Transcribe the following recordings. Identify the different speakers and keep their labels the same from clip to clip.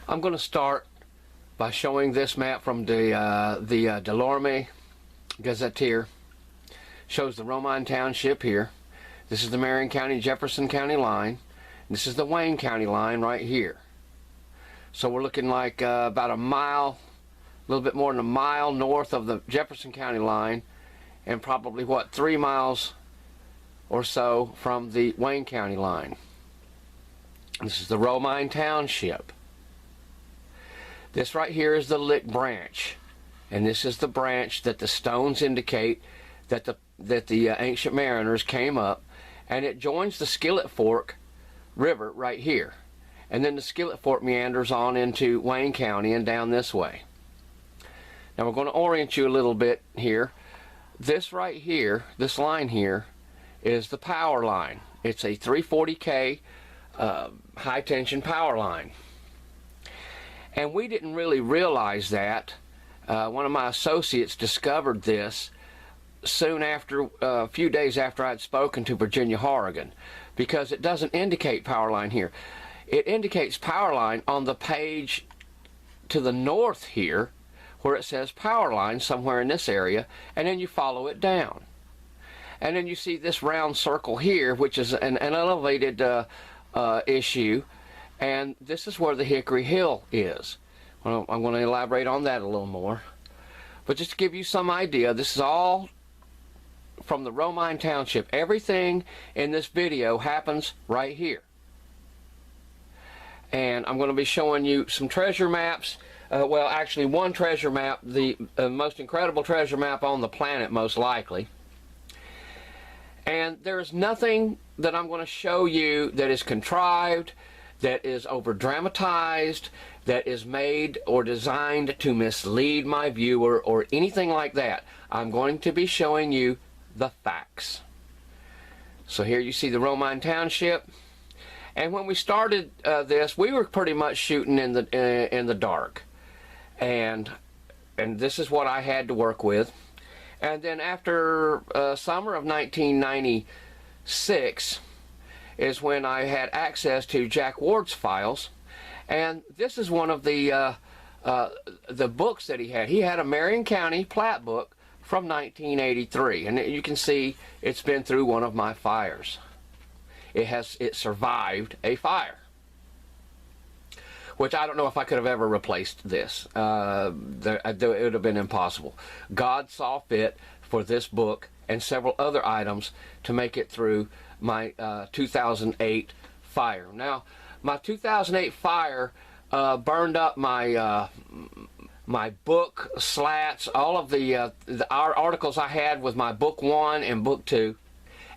Speaker 1: I'm going to start by showing this map from the DeLorme Gazetteer. Shows the Romine Township here. This is the Marion County, Jefferson County line. This is the Wayne County line right here. So we're looking like about a mile, a little bit more than a mile north of the Jefferson County line, and probably, what, 3 miles or so from the Wayne County line. This is the Romine Township. This right here is the Lick branch, and this is the branch that the stones indicate that the ancient mariners came up, and it joins the Skillet Fork River right here, and then the Skillet Fork meanders on into Wayne County and down this way. Now we're going to orient you a little bit here. This right here, this line here, is the power line. It's a 340K high tension power line. And we didn't really realize that. One of my associates discovered this soon after, a few days after I'd spoken to Virginia Horrigan, because it doesn't indicate power line here. It indicates power line on the page to the north here, where it says power line somewhere in this area, and then you follow it down. And then you see this round circle here, which is an elevated issue, and this is where the Hickory Hill is. Well, I'm going to elaborate on that a little more. But just to give you some idea, this is all from the Romine Township. Everything in this video happens right here. And I'm going to be showing you some treasure maps. Well, actually one treasure map, the most incredible treasure map on the planet, most likely. And there's nothing that I'm going to show you that is contrived, that is over dramatized, that is made or designed to mislead my viewer or anything like that. I'm going to be showing you the facts. So here you see the Romine Township, and when we started this, we were pretty much shooting in the dark, and this is what I had to work with. And then after summer of 1996 is when I had access to Jack Ward's files, and this is one of the books that he had. He had a Marion County Plat book from 1983, and you can see it's been through one of my fires. It survived a fire, which I don't know if I could have ever replaced this. It would have been impossible. God saw fit for this book and several other items to make it through my 2008 fire. Now, my 2008 fire burned up my my book slats, all of our articles I had with my book 1 and book 2,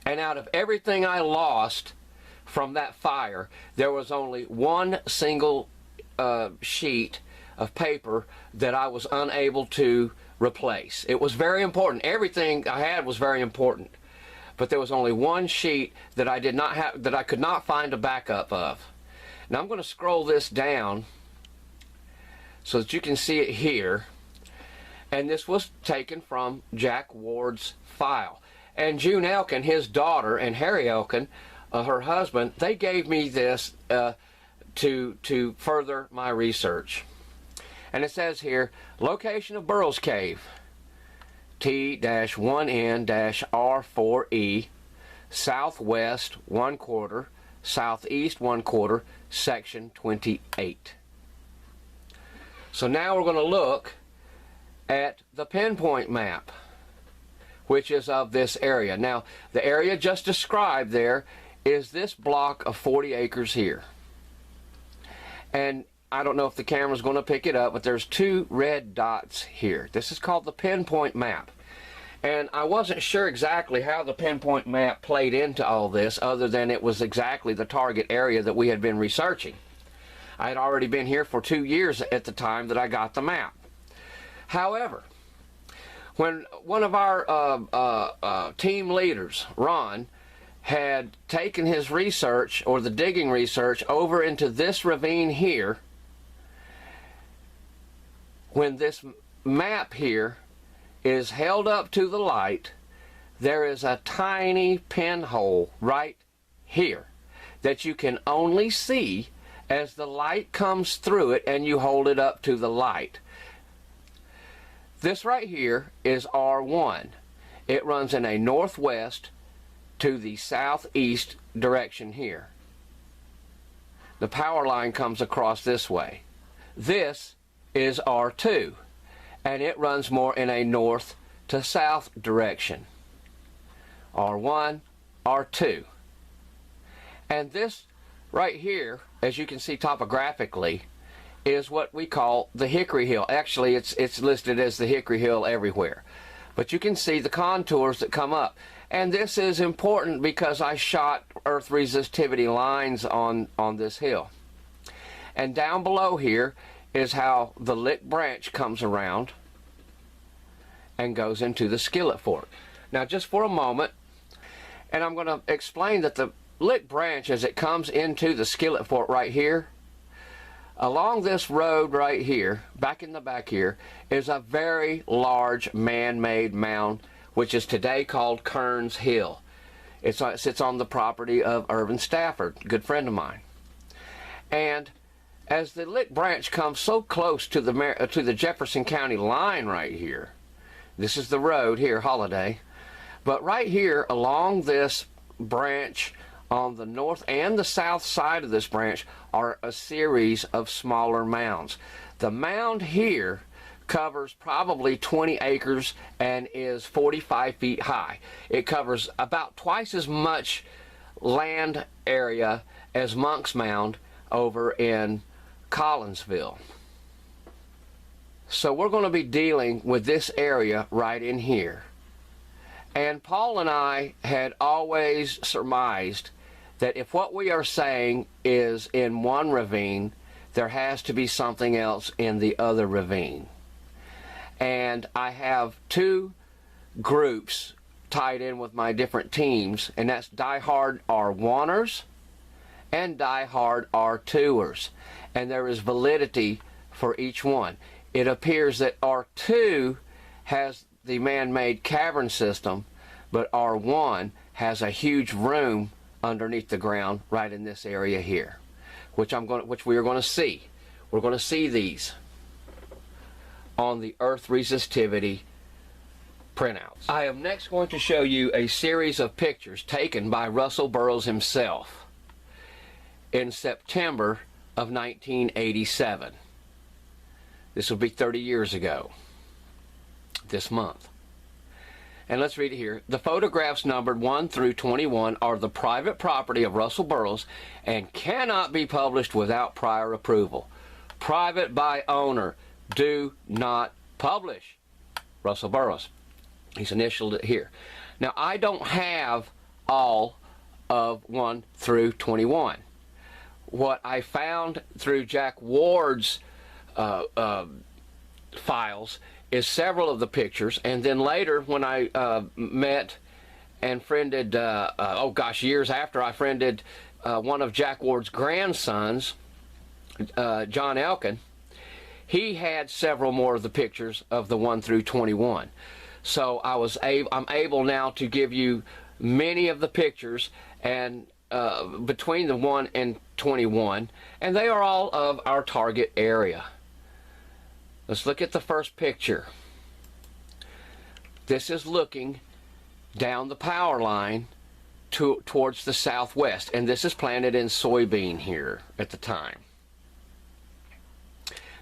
Speaker 1: and out of everything I lost from that fire, there was only one single sheet of paper that I was unable to replace. It was very important. Everything I had was very important, but there was only one sheet that I did not have, that I could not find a backup of. Now I'm going to scroll this down so that you can see it here, and this was taken from Jack Ward's file. And June Elkin, his daughter, and Harry Elkin, her husband, they gave me this to further my research. And it says here, location of Burrows Cave, T-1N-R4E, southwest 1/4, southeast 1/4, section 28. So now we're going to look at the Pinpoint map, which is of this area. Now, the area just described there is this block of 40 acres here. And I don't know if the camera's going to pick it up, but there's 2 red dots here. This is called the Pinpoint map. And I wasn't sure exactly how the Pinpoint map played into all this, other than it was exactly the target area that we had been researching. I had already been here for 2 years at the time that I got the map. However, when one of our team leaders, Ron, had taken his research, or the digging research, over into this ravine here, when this map here is held up to the light, there is a tiny pinhole right here that you can only see as the light comes through it and you hold it up to the light. This right here is R1. It runs in a northwest to the southeast direction here. The power line comes across this way. This is R2, and it runs more in a north to south direction. R1, R2. And this right here, as you can see topographically, is what we call the Hickory Hill. Actually, it's listed as the Hickory Hill everywhere. But you can see the contours that come up. And this is important because I shot earth resistivity lines on this hill. And down below here is how the Lick Branch comes around and goes into the Skillet Fork. Now just for a moment, and I'm going to explain that the Lick Branch, as it comes into the Skillet Fork right here, along this road right here, back in the back here, is a very large man-made mound, which is today called Kearns Hill. It sits on the property of Irvin Stafford, a good friend of mine. And as the Lick Branch comes so close to the Jefferson County line right here, this is the road here, Holiday, but right here along this branch, on the north and the south side of this branch, are a series of smaller mounds. The mound here covers probably 20 acres and is 45 feet high. It covers about twice as much land area as Monk's Mound over in Collinsville. So we're going to be dealing with this area right in here. And Paul and I had always surmised that if what we are saying is in one ravine, there has to be something else in the other ravine. And I have two groups tied in with my different teams, and that's diehard R1ers and diehard R2ers. And there is validity for each one. It appears that R2 has the man-made cavern system, but R1 has a huge room underneath the ground right in this area here, which we are going to see. We're going to see these on the earth resistivity printouts. I am next going to show you a series of pictures taken by Russell Burrows himself in September of 1987. This will be 30 years ago this month. And let's read it here. The photographs numbered 1 through 21 are the private property of Russell Burrows and cannot be published without prior approval. Private by owner. Do not publish. Russell Burrows. He's initialed it here. Now, I don't have all of 1 through 21. What I found through Jack Ward's files is several of the pictures, and then later when I met and friended, years after, I friended one of Jack Ward's grandsons, John Elkin. He had several more of the pictures of the 1 through 21. So I'm able now to give you many of the pictures and between the 1 and 21, and they are all of our target area. Let's look at the first picture. This is looking down the power line towards the southwest, and this is planted in soybean here at the time.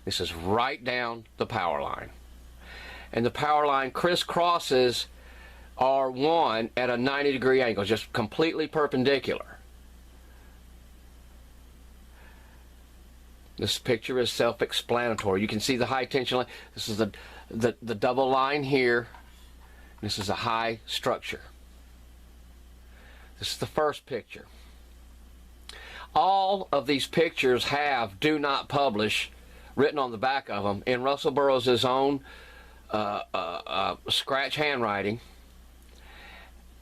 Speaker 1: This is right down the power line. And the power line crisscrosses R1 at a 90-degree angle, just completely perpendicular. This picture is self-explanatory. You can see the high tension line. This is the double line here. This is a high structure. This is the first picture. All of these pictures have "do not publish" written on the back of them in Russell Burrows' own scratch handwriting.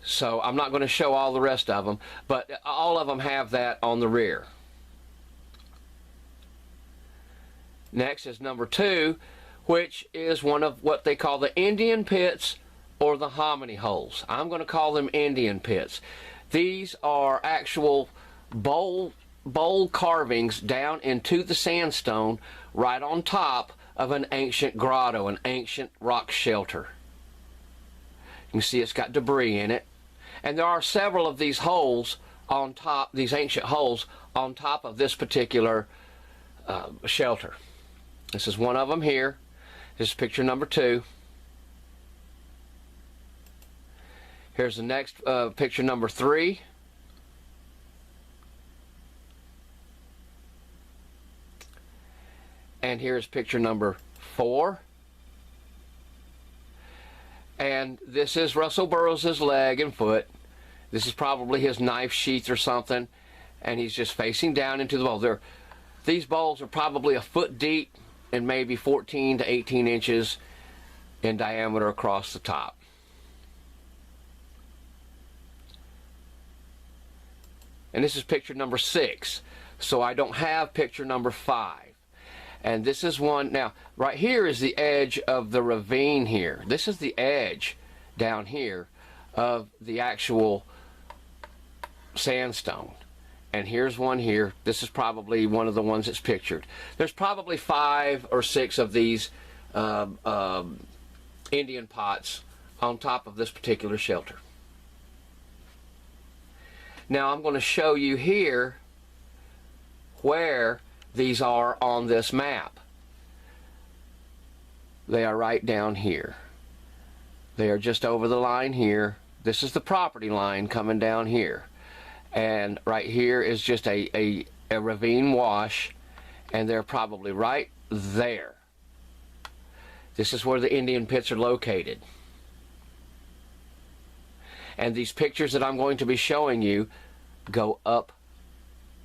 Speaker 1: So I'm not going to show all the rest of them, but all of them have that on the rear. Next is number 2, which is one of what they call the Indian pits or the hominy holes. I'm going to call them Indian pits. These are actual bowl bold carvings down into the sandstone right on top of an ancient grotto, an ancient rock shelter. You can see it's got debris in it. And there are several of these holes on top, these ancient holes on top of this particular shelter. This is one of them here. This is picture number 2. Here's the next picture number 3. And here's picture number 4. And this is Russell Burrows' leg and foot. This is probably his knife sheath or something. And he's just facing down into the bowl. These bowls are probably a foot deep and maybe 14 to 18 inches in diameter across the top. And this is picture number 6. So I don't have picture number 5. And this is one. Now, right here is the edge of the ravine here. This is the edge down here of the actual sandstone. And here's one here. This is probably one of the ones that's pictured. There's probably 5 or 6 of these Indian pots on top of this particular shelter. Now I'm going to show you here where these are on this map. They are right down here. They are just over the line here. This is the property line coming down here. And right here is just a ravine wash, and they're probably right there. This is where the Indian pits are located. And these pictures that I'm going to be showing you go up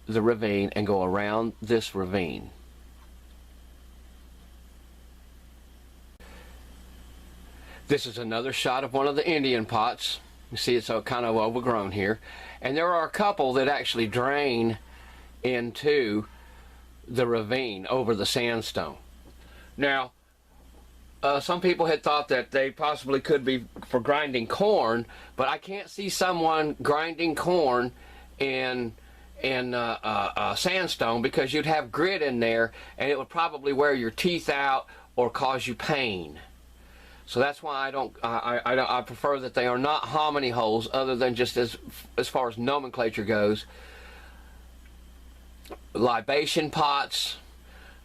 Speaker 1: the ravine and go around this ravine. This is another shot of one of the Indian pots. You see it's kind of overgrown here. And there are a couple that actually drain into the ravine over the sandstone. Now, some people had thought that they possibly could be for grinding corn, but I can't see someone grinding corn in sandstone, because you'd have grit in there and it would probably wear your teeth out or cause you pain. So that's why I prefer that they are not hominy holes, other than just as far as nomenclature goes. Libation pots,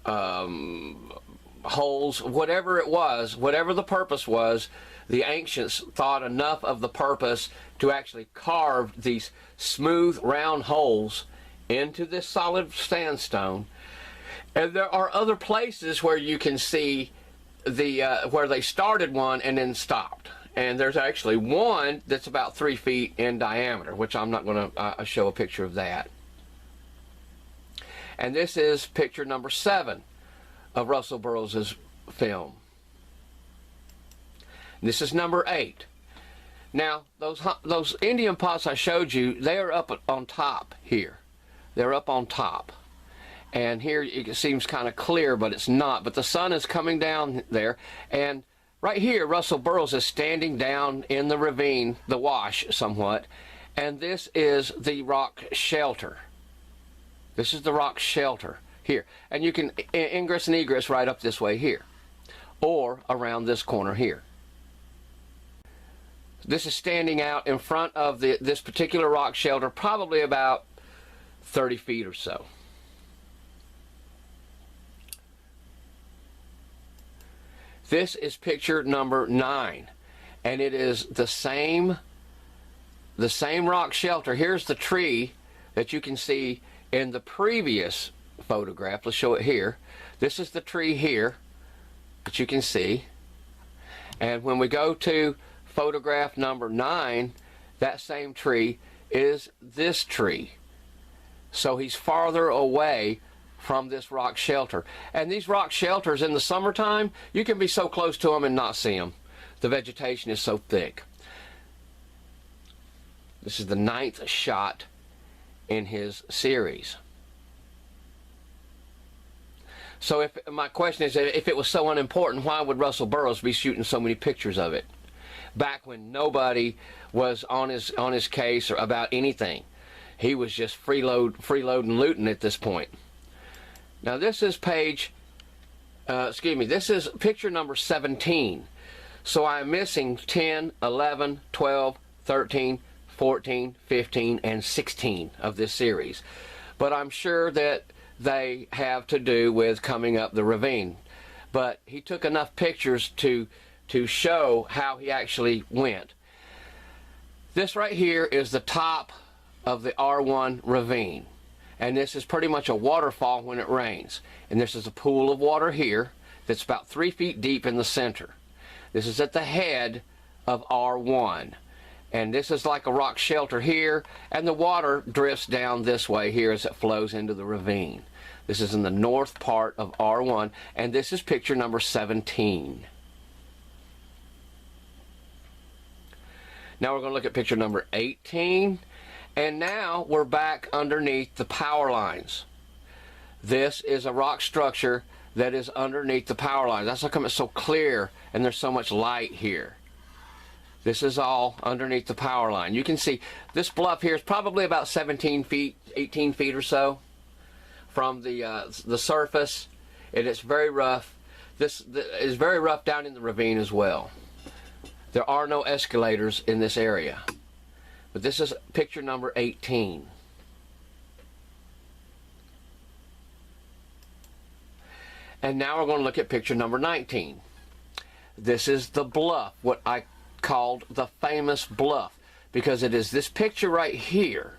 Speaker 1: holes, whatever it was, whatever the purpose was, the ancients thought enough of the purpose to actually carve these smooth round holes into this solid sandstone. And there are other places where you can see where they started one and then stopped. And there's actually one that's about 3 feet in diameter, which I'm not going to show a picture of that. And this is picture number 7 of Russell Burrows' film. This is number 8. Now, those Indian pots I showed you, they are up on top here. They're up on top. And here it seems kind of clear, but it's not. But the sun is coming down there. And right here, Russell Burrows is standing down in the ravine, the wash somewhat. And this is the rock shelter. This is the rock shelter here. And you can ingress and egress right up this way here, or around this corner here. This is standing out in front of this particular rock shelter, probably about 30 feet or so. This is picture number 9, and it is the same rock shelter. Here's the tree that you can see in the previous photograph. Let's show it here. This is the tree here that you can see. And when we go to photograph number 9, that same tree is this tree. So he's farther away from this rock shelter. And these rock shelters in the summertime, you can be so close to them and not see them. The vegetation is so thick. This is the 9th shot in his series. So if my question is, if it was so unimportant, why would Russell Burrows be shooting so many pictures of it back when nobody was on his case or about anything? he was just freeloading looting at this point. Now this is this is picture number 17. So I'm missing 10, 11, 12, 13, 14, 15, and 16 of this series. But I'm sure that they have to do with coming up the ravine. But he took enough pictures to show how he actually went. This right here is the top of the R1 ravine. And this is pretty much a waterfall when it rains. And this is a pool of water here that's about 3 feet deep in the center. This is at the head of R1. And this is like a rock shelter here, and the water drifts down this way here as it flows into the ravine. This is in the north part of R1, and this is picture number 17. Now we're going to look at picture number 18, and now we're back underneath the power lines. This is a rock structure that is underneath the power lines. That's how come it's so clear and there's so much light here. This is all underneath the power line. You can see this bluff here is probably about 17 feet, 18 feet or so from the surface, and it's very rough. This is very rough down in the ravine as well. There are no escalators in this area. But this is picture number 18. And now we're going to look at picture number 19. This is the bluff, what I called the famous bluff, because it is this picture right here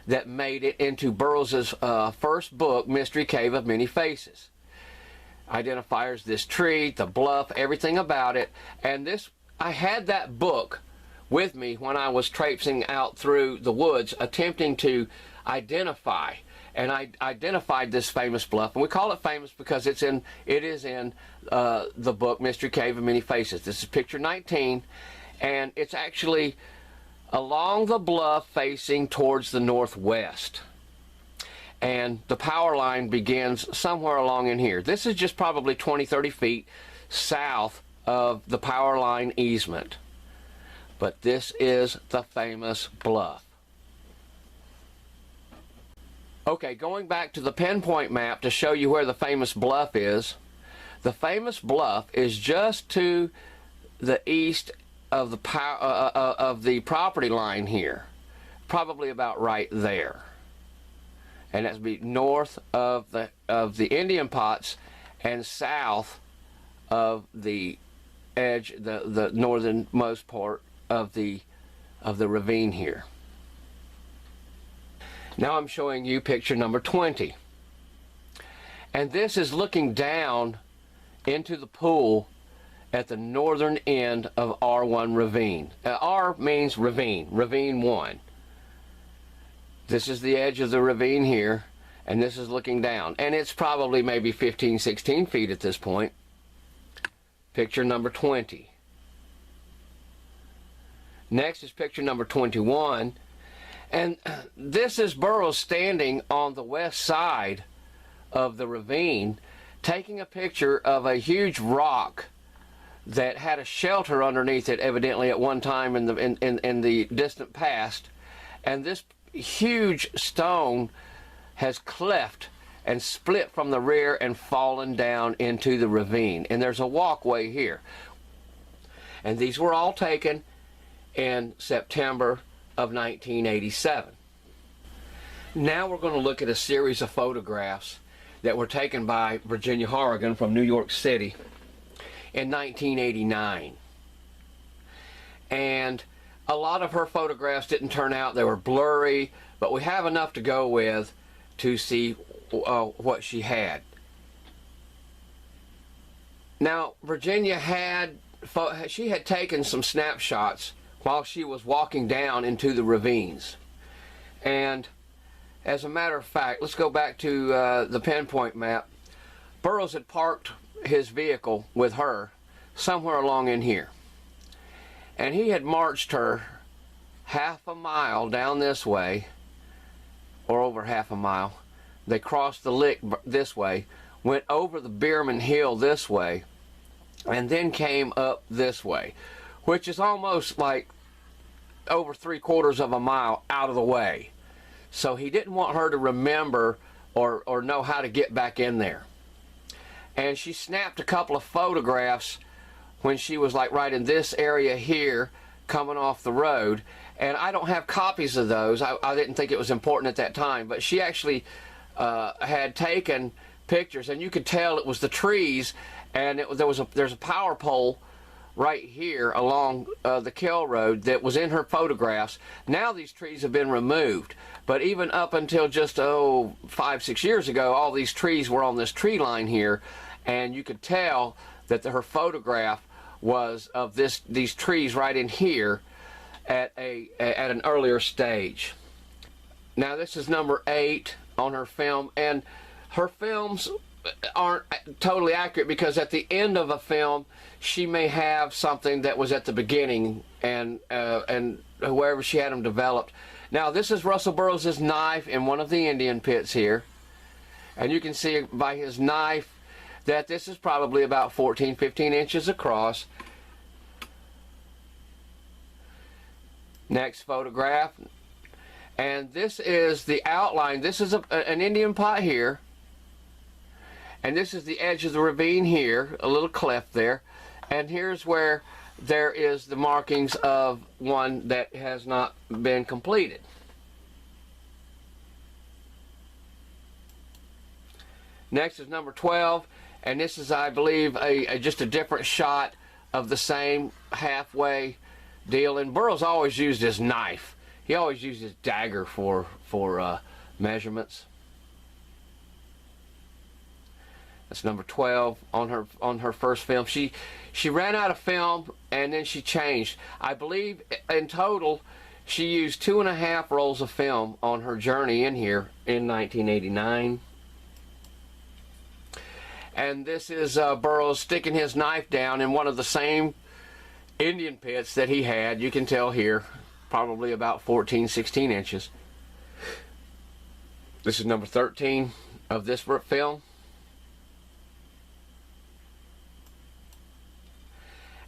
Speaker 1: that made it into Burroughs' first book, Mystery Cave of Many Faces. Identifiers this tree, the bluff, everything about it. And this, I had that book with me when I was traipsing out through the woods attempting to identify, and I identified this famous bluff, and we call it famous because it is in the book Mystery Cave of Many Faces. This is picture 19, and it's actually along the bluff facing towards the northwest, and the power line begins somewhere along in here. This is just probably 20-30 feet south of the power line easement. But this is the famous bluff. Okay, going back to the Pinpoint map to show you where the famous bluff is. The famous bluff is just to the east of the property line here, probably about right there, and that's be north of the Indian pots and south of the edge, the northernmost part of the ravine here. Now I'm showing you picture number 20, and this is looking down into the pool at the northern end of R1 ravine. R means ravine, ravine 1. This is the edge of the ravine here, and this is looking down, and it's probably maybe 15-16 feet at this point. Picture number 20. Next is picture number 21, and this is Burrows standing on the west side of the ravine taking a picture of a huge rock that had a shelter underneath it evidently at one time in the distant past, and this huge stone has cleft and split from the rear and fallen down into the ravine, and there's a walkway here, and these were all taken in September of 1987. Now we're going to look at a series of photographs that were taken by Virginia Horrigan from New York City in 1989. And a lot of her photographs didn't turn out. They were blurry, but we have enough to go with to see what she had. Now, Virginia had taken some snapshots while she was walking down into the ravines. And as a matter of fact, let's go back to the Pinpoint map. Burrows had parked his vehicle with her somewhere along in here, and he had marched her half a mile down this way, or over half a mile. They crossed the lick this way, went over the Bierman Hill this way, and then came up this way, which is almost like over 3/4 of a mile out of the way. So he didn't want her to remember or know how to get back in there. And she snapped a couple of photographs when she was like right in this area here, coming off the road. And I don't have copies of those. I didn't think it was important at that time. But she actually had taken pictures, and you could tell it was the trees, and there's a power pole right here along the Kill Road that was in her photographs. Now these trees have been removed, but even up until just 5-6 years ago, all these trees were on this tree line here, and you could tell that her photograph was of these trees right in here at an earlier stage. Now this is number 8 on her film, and her films aren't totally accurate because at the end of a film she may have something that was at the beginning, and wherever she had them developed. Now this is Russell Burrows' knife in one of the Indian pits here, and you can see by his knife that this is probably about 14-15 inches across. Next photograph, and this is the outline. This is an Indian pot here, and this is the edge of the ravine here, a little cleft there, and here's where there is the markings of one that has not been completed. Next is number 12, and this is, I believe, just a different shot of the same halfway deal. And Burrows always used his knife. He always used his dagger for measurements. That's number 12 on her first film. She ran out of film, and then she changed. I believe in total she used 2.5 rolls of film on her journey in here in 1989. And this is Burrows sticking his knife down in one of the same Indian pits that he had. You can tell here, probably about 14-16 inches. This is number 13 of this film.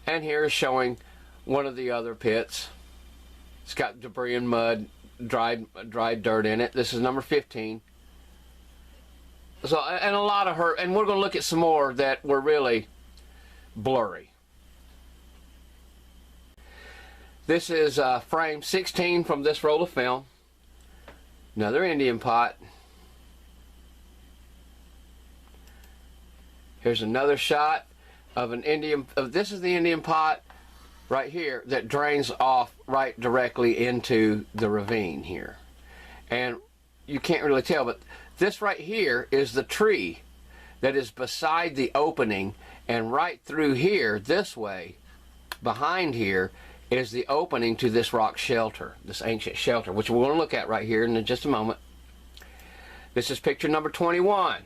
Speaker 1: And here is showing one of the other pits. It's got debris and mud, dried dirt in it. This is number 15. So, and a lot of her, and we're going to look at some more that were really blurry. This is frame 16 from this roll of film. Another Indian pot. Here's another shot of an Indian. This is the Indian pot right here that drains off right directly into the ravine here, and you can't really tell, but this right here is the tree that is beside the opening, and right through here this way behind here is the opening to this rock shelter, this ancient shelter, which we're going to look at right here in just a moment. This is picture number 21,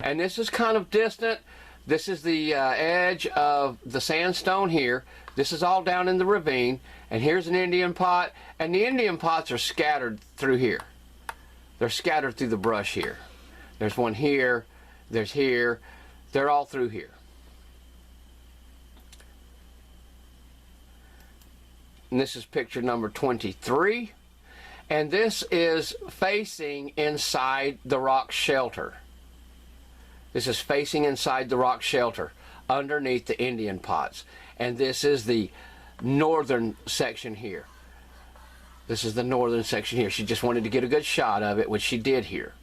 Speaker 1: and this is kind of distant. This is the edge of the sandstone here. This is all down in the ravine, and here's an Indian pot, and the Indian pots are scattered through here. They're scattered through the brush here. There's one here, there's here, they're all through here. And this is picture number 23, and this is facing inside the rock shelter. This is facing inside the rock shelter underneath the Indian pots, and this is the northern section here. This is the northern section here. She just wanted to get a good shot of it, which she did here.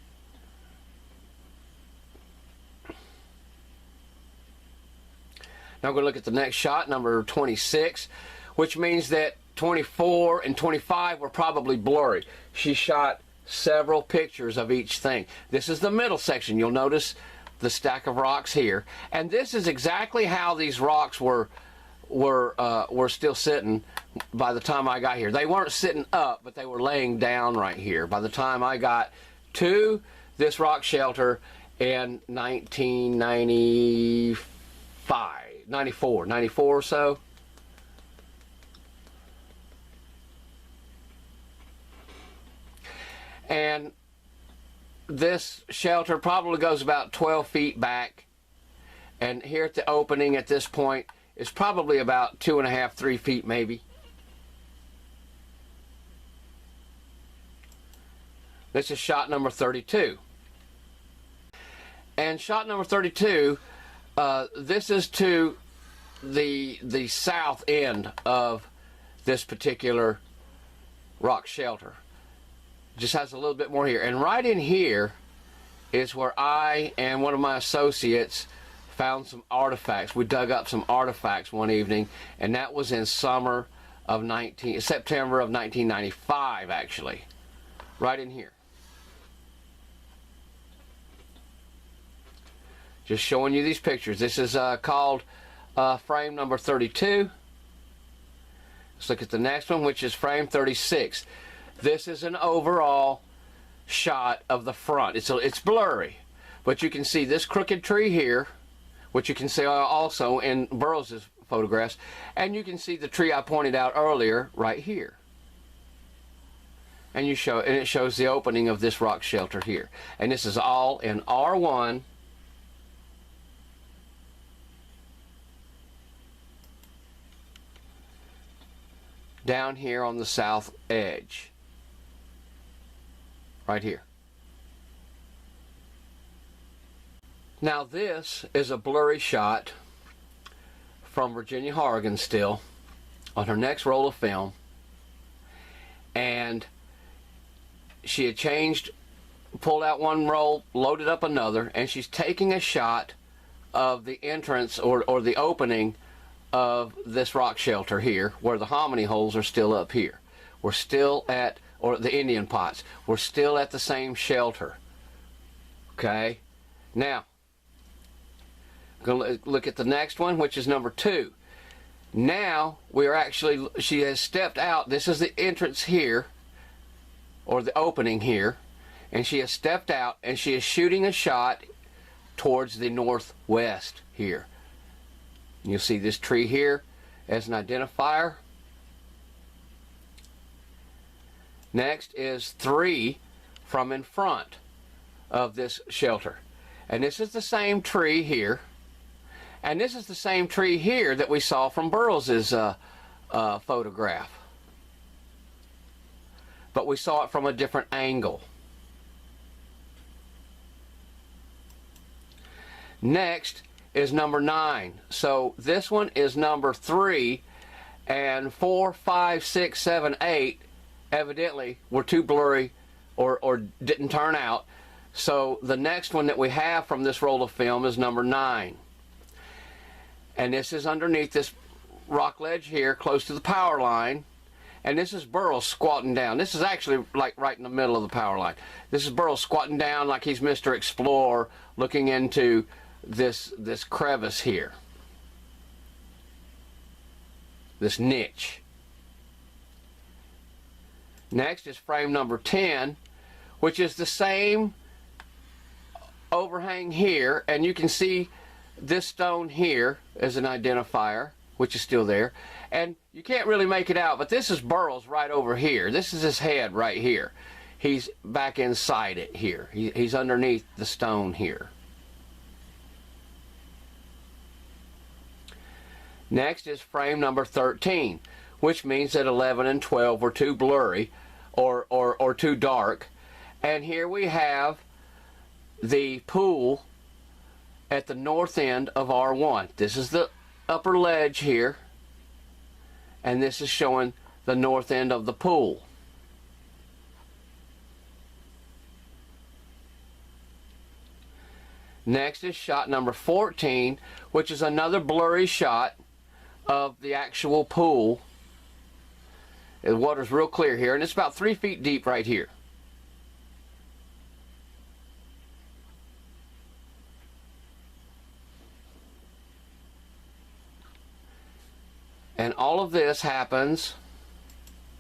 Speaker 1: Now we're going to look at the next shot, number 26, which means that 24 and 25 were probably blurry. She shot several pictures of each thing. This is the middle section. You'll notice the stack of rocks here, and this is exactly how these rocks were still sitting by the time I got here. They weren't sitting up, but they were laying down right here by the time I got to this rock shelter in 94 or so. And this shelter probably goes about 12 feet back, and here at the opening at this point is probably about 2.5, 3 feet maybe. This is shot number 32. And shot number 32, this is to the south end of this particular rock shelter. Just has a little bit more here. And right in here is where I and one of my associates found some artifacts. We dug up some artifacts one evening, and that was in September of 1995, actually. Right in here. Just showing you these pictures. This is called frame number 32. Let's look at the next one, which is frame 36. This is an overall shot of the front. It's blurry, but you can see this crooked tree here, which you can see also in Burrows' photographs, and you can see the tree I pointed out earlier right here. And it shows the opening of this rock shelter here. And this is all in R1. Down here on the south edge. Right here. Now this is a blurry shot from Virginia Horrigan still on her next roll of film, and she had pulled out one roll, loaded up another, and she's taking a shot of the entrance or the opening of this rock shelter here, where the hominy holes are still up here. We're still at, or the Indian pots, we're still at the same shelter. Okay, now going to look at the next one, which is number 2. Now we are actually, she has stepped out. This is the entrance here, or the opening here, and she has stepped out and she is shooting a shot towards the northwest here. You'll see this tree here as an identifier. Next is 3 from in front of this shelter. And this is the same tree here. And this is the same tree here that we saw from Burrows' photograph. But we saw it from a different angle. Next is number 9. So this one is number 3, and 4, 5, 6, 7, 8 evidently were too blurry or didn't turn out. So the next one that we have from this roll of film is number 9. And this is underneath this rock ledge here, close to the power line. And this is Burrows squatting down. This is actually like right in the middle of the power line. This is Burrows squatting down like he's Mr. Explorer, looking into this crevice here, this niche. Next is frame number 10, which is the same overhang here, and you can see this stone here as an identifier, which is still there, and you can't really make it out, but this is Burrows right over here. This is his head right here. He's back inside it here. He's underneath the stone here. Next is frame number 13, which means that 11 and 12 were too blurry or too dark. And here we have the pool at the north end of R1. This is the upper ledge here, and this is showing the north end of the pool. Next is shot number 14, which is another blurry shot of the actual pool. The water's real clear here, and it's about 3 feet deep right here. And all of this happens,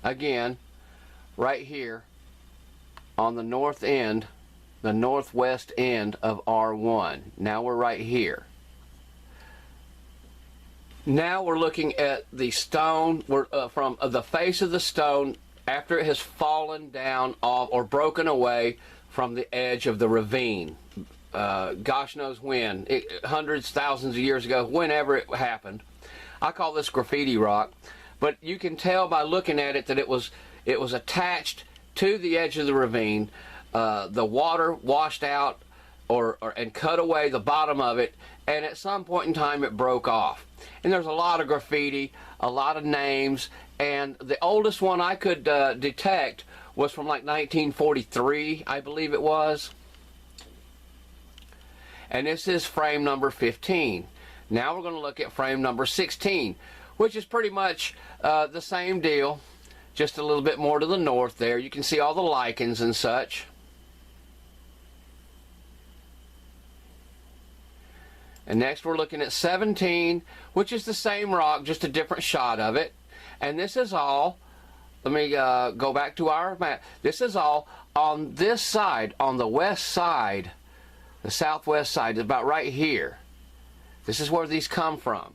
Speaker 1: again, right here on the north end, the northwest end of R1. Now we're right here. Now we're looking at the stone, from the face of the stone after it has fallen down off or broken away from the edge of the ravine. Gosh knows when, hundreds, thousands of years ago, whenever it happened. I call this graffiti rock, but you can tell by looking at it that it was attached to the edge of the ravine the water washed out and cut away the bottom of it, and at some point in time it broke off. And there's a lot of graffiti, a lot of names, and the oldest one I could detect was from like 1943, I believe it was. And this is frame number 15. Now we're going to look at frame number 16, which is pretty much the same deal, just a little bit more to the north there. You can see all the lichens and such. And next we're looking at 17, which is the same rock, just a different shot of it. And this is all, let me go back to our map. This is all on this side, on the west side, the southwest side, about right here. This is where these come from.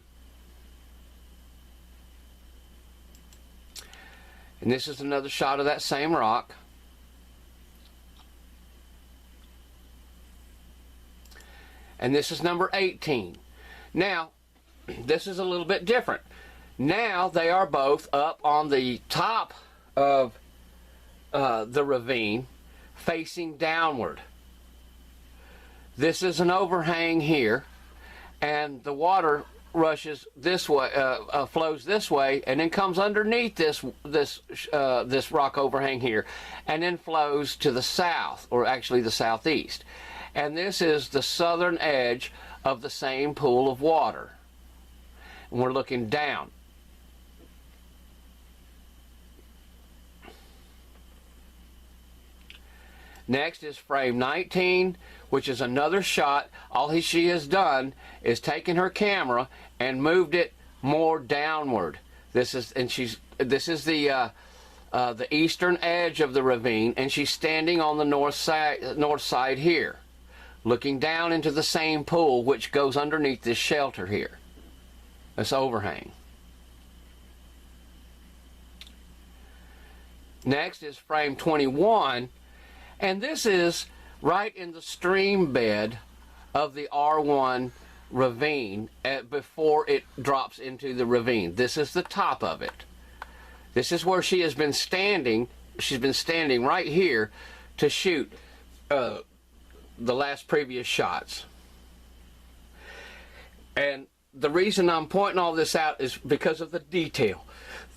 Speaker 1: And this is another shot of that same rock. And this is number 18. Now, this is a little bit different. Now they are both up on the top of the ravine, facing downward. This is an overhang here, and the water rushes this way, flows this way, and then comes underneath this rock overhang here, and then flows to the south, or actually the southeast. And this is the southern edge of the same pool of water. And we're looking down. Next is frame 19, which is another shot. All she has done is taken her camera and moved it more downward. This is the eastern edge of the ravine, and she's standing on the north side here, looking down into the same pool which goes underneath this shelter here, this overhang. Next is frame 21, and this is right in the stream bed of the R1 ravine before it drops into the ravine. This is the top of it. This is where she has been standing. She's been standing right here to shoot the last previous shots. And the reason I'm pointing all this out is because of the detail.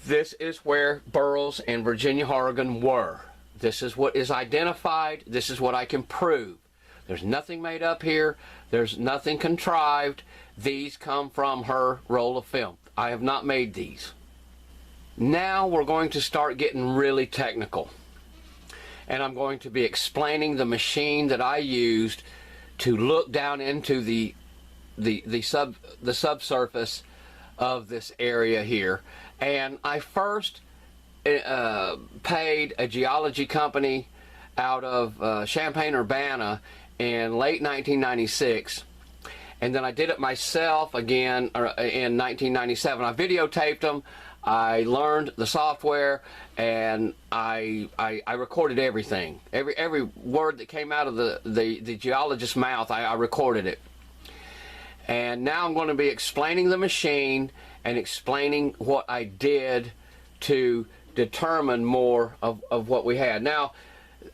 Speaker 1: This is where Burrows and Virginia Horrigan were. This is what is identified. This is what I can prove. There's nothing made up here. There's nothing contrived. These come from her roll of film. I have not made these. Now we're going to start getting really technical. And I'm going to be explaining the machine that I used to look down into the subsurface of this area here. And I first paid a geology company out of Champaign-Urbana in late 1996, and then I did it myself again in 1997. I videotaped them. I learned the software, and I recorded everything. Every word that came out of the geologist's mouth, I recorded it. And now I'm going to be explaining the machine and explaining what I did to determine more of what we had. Now,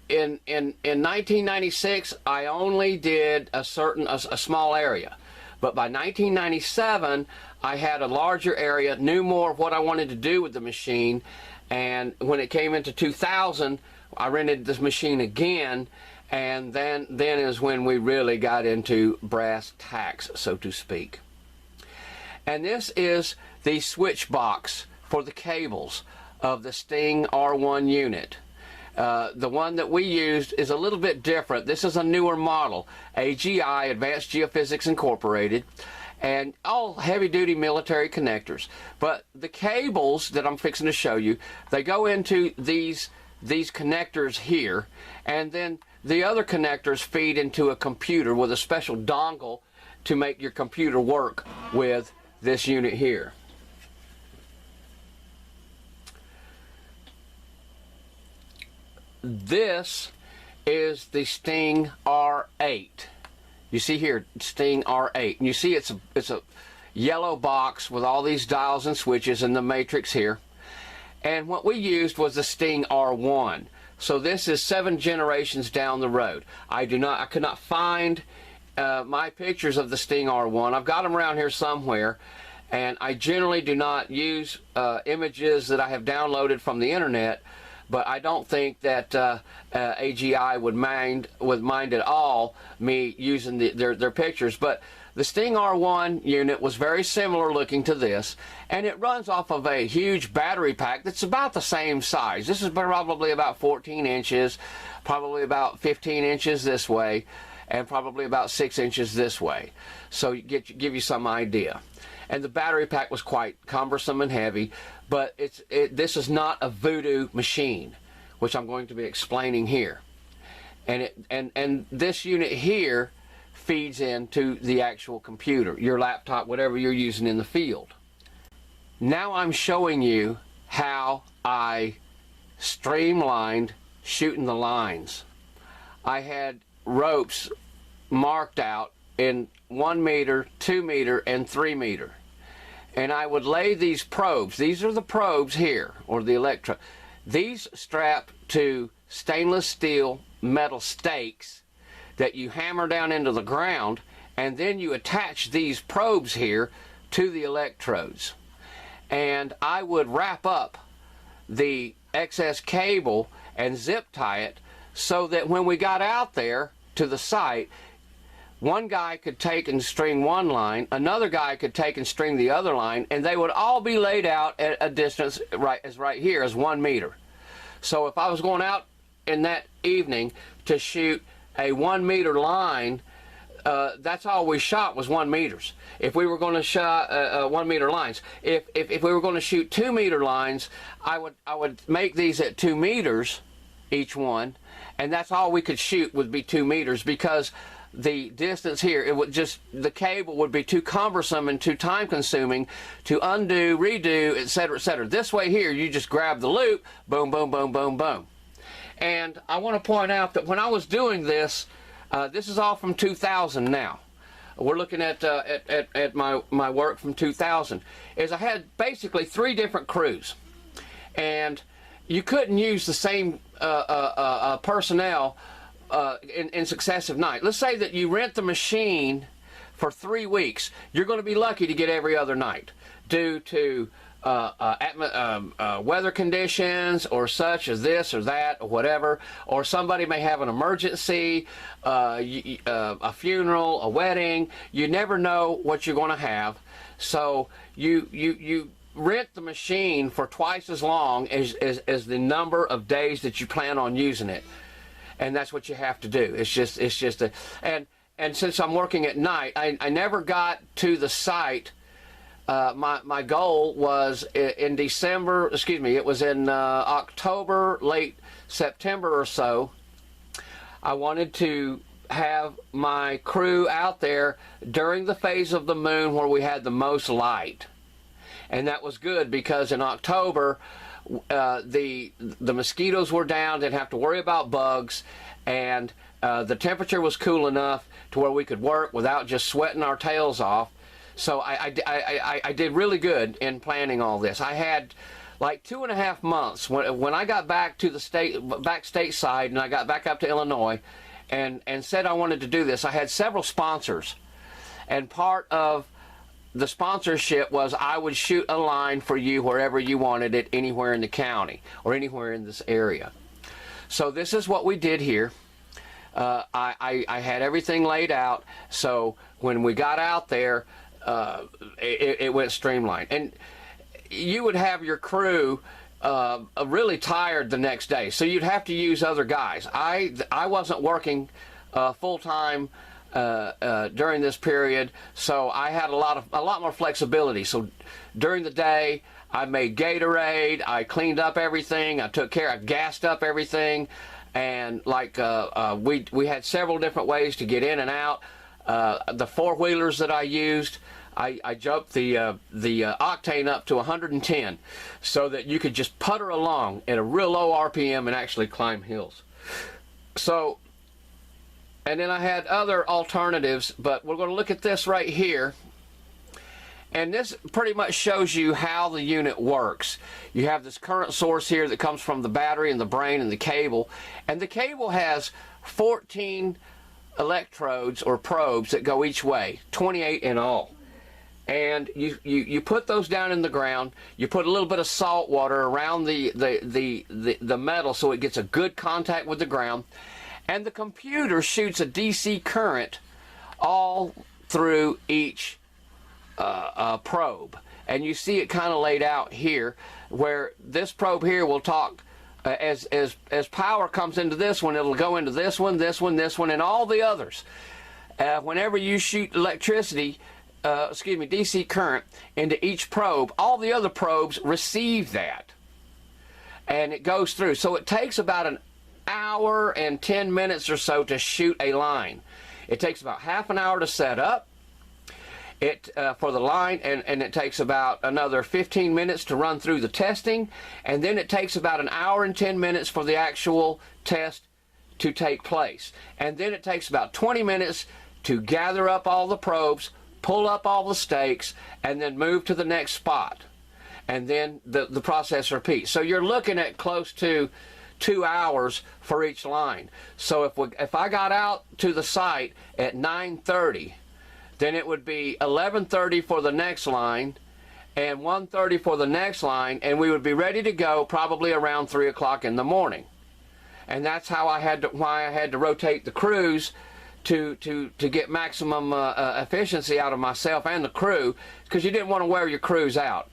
Speaker 1: in 1996, I only did a small area. But by 1997, I had a larger area, knew more of what I wanted to do with the machine, and when it came into 2000, I rented this machine again, and then is when we really got into brass tacks, so to speak. And this is the switch box for the cables of the Sting R1 unit. The one that we used is a little bit different. This is a newer model, AGI, Advanced Geophysics Incorporated, and all heavy-duty military connectors. But the cables that I'm fixing to show you, they go into these connectors here, and then the other connectors feed into a computer with a special dongle to make your computer work with this unit here. This is the Sting R8. You see here, Sting R8. And you see it's a yellow box with all these dials and switches in the matrix here. And what we used was the Sting R1. So this is 7 generations down the road. I could not find my pictures of the Sting R1. I've got them around here somewhere, and I generally do not use images that I have downloaded from the internet, but I don't think that AGI would mind at all me using their pictures. But the Sting R1 unit was very similar looking to this, and it runs off of a huge battery pack that's about the same size. This is probably about 14 inches, probably about 15 inches this way, and probably about 6 inches this way. So give you some idea. And the battery pack was quite cumbersome and heavy, but this is not a voodoo machine, which I'm going to be explaining here. And this unit here feeds into the actual computer, your laptop, whatever you're using in the field. Now I'm showing you how I streamlined shooting the lines. I had ropes marked out in 1 meter, 2 meter, and 3 meter. And I would lay these probes. These are the probes here, or the electrode. These strap to stainless steel metal stakes that you hammer down into the ground, and then you attach these probes here to the electrodes. And I would wrap up the excess cable and zip tie it so that when we got out there to the site, one guy could take and string one line, another guy could take and string the other line, and they would all be laid out at a distance right here as 1 meter. So if I was going out in that evening to shoot a 1 meter line, that's all we shot was 1 meters. If we were going to shot 1 meter lines, if we were going to shoot 2 meter lines, I would make these at 2 meters each one, and that's all we could shoot would be 2 meters, because the distance here, the cable would be too cumbersome and too time consuming to undo, redo, etc., etc. This way here, you just grab the loop, boom, boom, boom, boom, boom. And I want to point out that when I was doing this, this is all from 2000 now. We're looking at my work from 2000. Is I had basically 3 different crews, and you couldn't use the same personnel in successive nights. Let's say that you rent the machine for 3 weeks. You're going to be lucky to get every other night due to weather conditions or such as this or that or whatever, or somebody may have an emergency, a funeral, a wedding. You never know what you're going to have, so you rent the machine for twice as long as the number of days that you plan on using it, and that's what you have to do. It's just and since I'm working at night, I never got to the site. My goal was in December, excuse me, it was in October, late September or so. I wanted to have my crew out there during the phase of the moon where we had the most light. And that was good because in October, the mosquitoes were down, didn't have to worry about bugs, and the temperature was cool enough to where we could work without just sweating our tails off. So I did really good in planning all this. I had like 2.5 months when I got back to the stateside, and I got back up to Illinois, and said I wanted to do this. I had several sponsors, and part of the sponsorship was I would shoot a line for you wherever you wanted it, anywhere in the county or anywhere in this area. So this is what we did here. I had everything laid out, so when we got out there, it went streamlined. And you would have your crew really tired the next day, so you'd have to use other guys. I wasn't working full-time during this period, so I had a lot more flexibility. So during the day, I made Gatorade, I cleaned up everything, I gassed up everything, and like we had several different ways to get in and out. The 4-wheelers that I used, I jumped the octane up to 110 so that you could just putter along at a real low RPM and actually climb hills. So, and then I had other alternatives, but we're going to look at this right here. And this pretty much shows you how the unit works. You have this current source here that comes from the battery and the brain and the cable. And the cable has 14 electrodes or probes that go each way, 28 in all. And you put those down in the ground. You put a little bit of salt water around the metal so it gets a good contact with the ground. And the computer shoots a DC current all through each probe, and you see it kind of laid out here, where this probe here will talk as power comes into this one, it'll go into this one, this one, this one, and all the others. Whenever you shoot electricity, DC current into each probe, all the other probes receive that, and it goes through. So it takes about an hour and 10 minutes or so to shoot a line. It takes about half an hour to set up for the line, and it takes about another 15 minutes to run through the testing, and then it takes about an hour and 10 minutes for the actual test to take place. And then it takes about 20 minutes to gather up all the probes, pull up all the stakes, and then move to the next spot. And then the process repeats. So you're looking at close to 2 hours for each line. So if I got out to the site at 9:30, then it would be 11:30 for the next line and 1:30 for the next line, and we would be ready to go probably around 3 o'clock in the morning. And that's how why I had to rotate the crews to get maximum efficiency out of myself and the crew, because you didn't want to wear your crews out.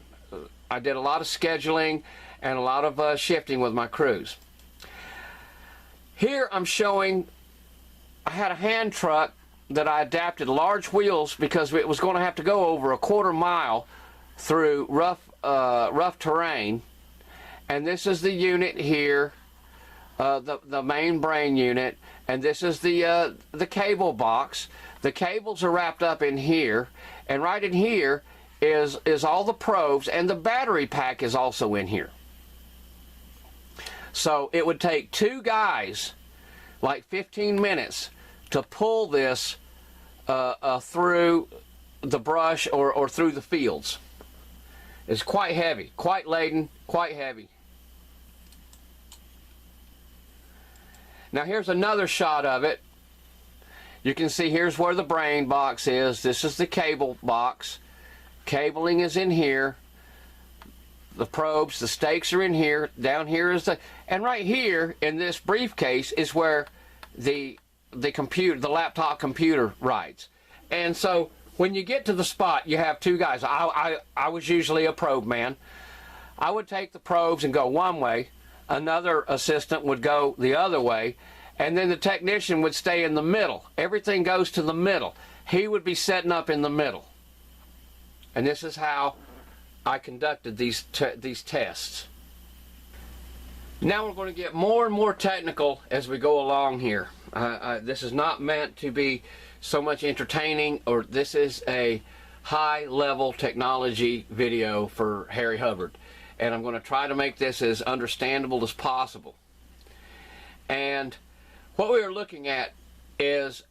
Speaker 1: I did a lot of scheduling and a lot of shifting with my crews. Here I'm showing, I had a hand truck that I adapted large wheels because it was going to have to go over a 1/4 mile through rough terrain. And this is the unit here, the main brain unit, and this is the cable box. The cables are wrapped up in here, and right in here is all the probes, and the battery pack is also in here. So it would take 2 guys like 15 minutes to pull this through the brush or through the fields. It's quite heavy, quite laden, quite heavy. Now here's another shot of it. You can see here's where the brain box is. This is the cable box. Cabling is in here. The probes, the stakes are in here. Down here is and right here in this briefcase is where the laptop computer rides. And so when you get to the spot, you have 2 guys. I was usually a probe man. I would take the probes and go one way. Another assistant would go the other way, and then the technician would stay in the middle. Everything goes to the middle. He would be setting up in the middle. And this is how I conducted these tests. Now we're going to get more and more technical as we go along here. This is not meant to be so much entertaining, or this is a high-level technology video for Harry Hubbard. And I'm going to try to make this as understandable as possible. And what we are looking at is